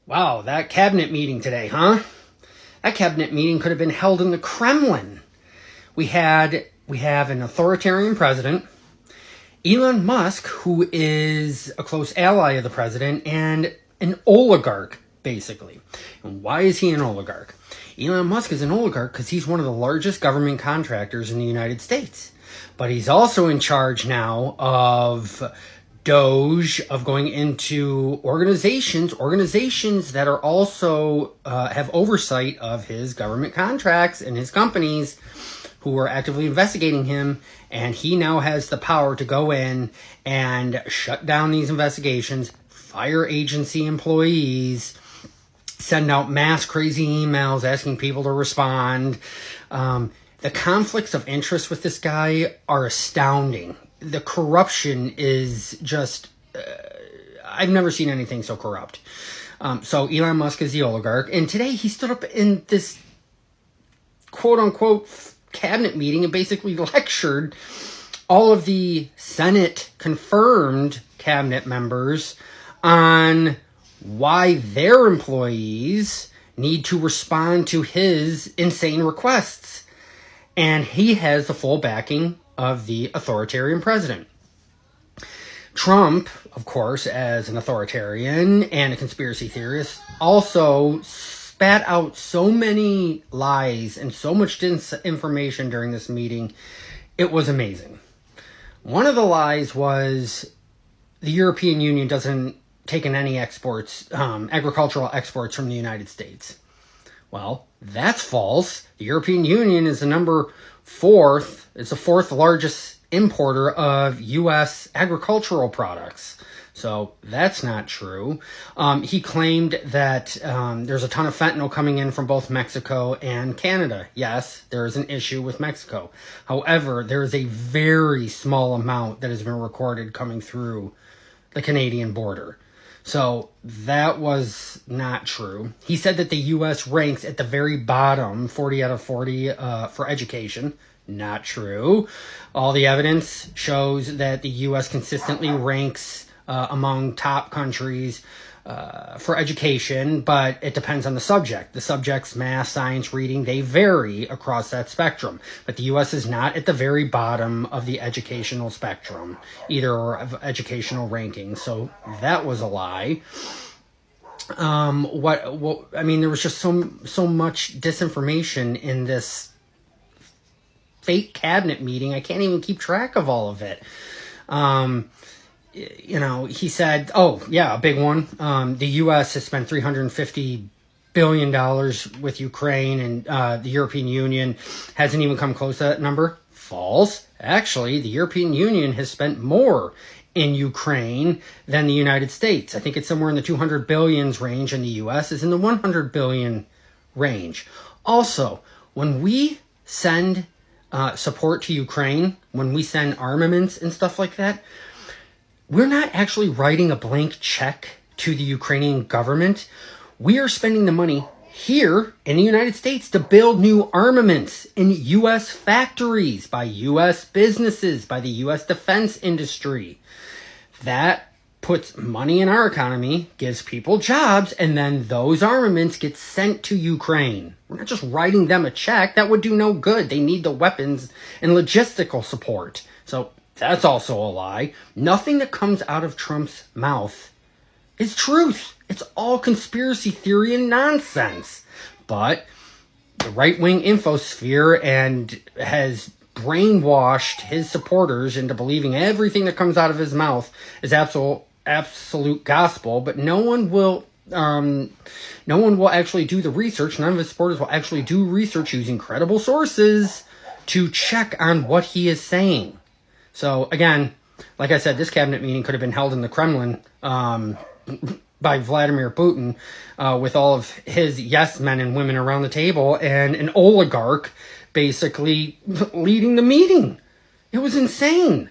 Wow, that cabinet meeting today, huh? That cabinet meeting could have been held in the Kremlin. We have an authoritarian president, Elon Musk, who is a close ally of the president, and an oligarch, basically. And why is he an oligarch? Elon Musk is an oligarch because he's one of the largest government contractors in the United States. But he's also in charge now of Doge, of going into organizations that are also have oversight of his government contracts and his companies who are actively investigating him. And he now has the power to go in and shut down these investigations, fire agency employees, send out mass crazy emails asking people to respond. The conflicts of interest with this guy are astounding. The corruption is just, I've never seen anything so corrupt. So Elon Musk is the oligarch. And today he stood up in this quote unquote cabinet meeting and basically lectured all of the Senate confirmed cabinet members on why their employees need to respond to his insane requests. And he has the full backing of the authoritarian president. Trump, of course, as an authoritarian and a conspiracy theorist, also spat out so many lies and so much disinformation during this meeting. It was amazing. One of the lies was the European Union doesn't take in any exports, agricultural exports from the United States. Well, that's false. The European Union is it's the fourth largest importer of U.S. agricultural products. So that's not true. He claimed that there's a ton of fentanyl coming in from both Mexico and Canada. Yes, there is an issue with Mexico. However, there is a very small amount that has been recorded coming through the Canadian border. So that was not true. He said that the U.S. ranks at the very bottom, 40 out of 40 for education. Not true. All the evidence shows that the U.S. consistently ranks among top countries for education, but it depends on the subject. The subjects, math, science, reading, they vary across that spectrum. But the U.S. is not at the very bottom of the educational spectrum, either of educational rankings. So that was a lie. I mean, there was just so much disinformation in this fake cabinet meeting. I can't even keep track of all of it. He said, a big one. The U.S. has spent $350 billion with Ukraine, and the European Union hasn't even come close to that number. False. Actually, the European Union has spent more in Ukraine than the United States. I think it's somewhere in the 200 billions range, and the U.S. is in the 100 billion range. Also, when we send support to Ukraine, when we send armaments and stuff like that, we're not actually writing a blank check to the Ukrainian government. We are spending the money here in the United States to build new armaments in U.S. factories, by U.S. businesses, by the U.S. defense industry. That puts money in our economy, gives people jobs, and then those armaments get sent to Ukraine. We're not just writing them a check. That would do no good. They need the weapons and logistical support. So that's also a lie. Nothing that comes out of Trump's mouth is truth. It's all conspiracy theory and nonsense. But the right-wing infosphere has brainwashed his supporters into believing everything that comes out of his mouth is absolute gospel. But no one will actually do the research. None of his supporters will actually do research using credible sources to check on what he is saying. So, again, like I said, this cabinet meeting could have been held in the Kremlin by Vladimir Putin with all of his yes men and women around the table and an oligarch basically leading the meeting. It was insane.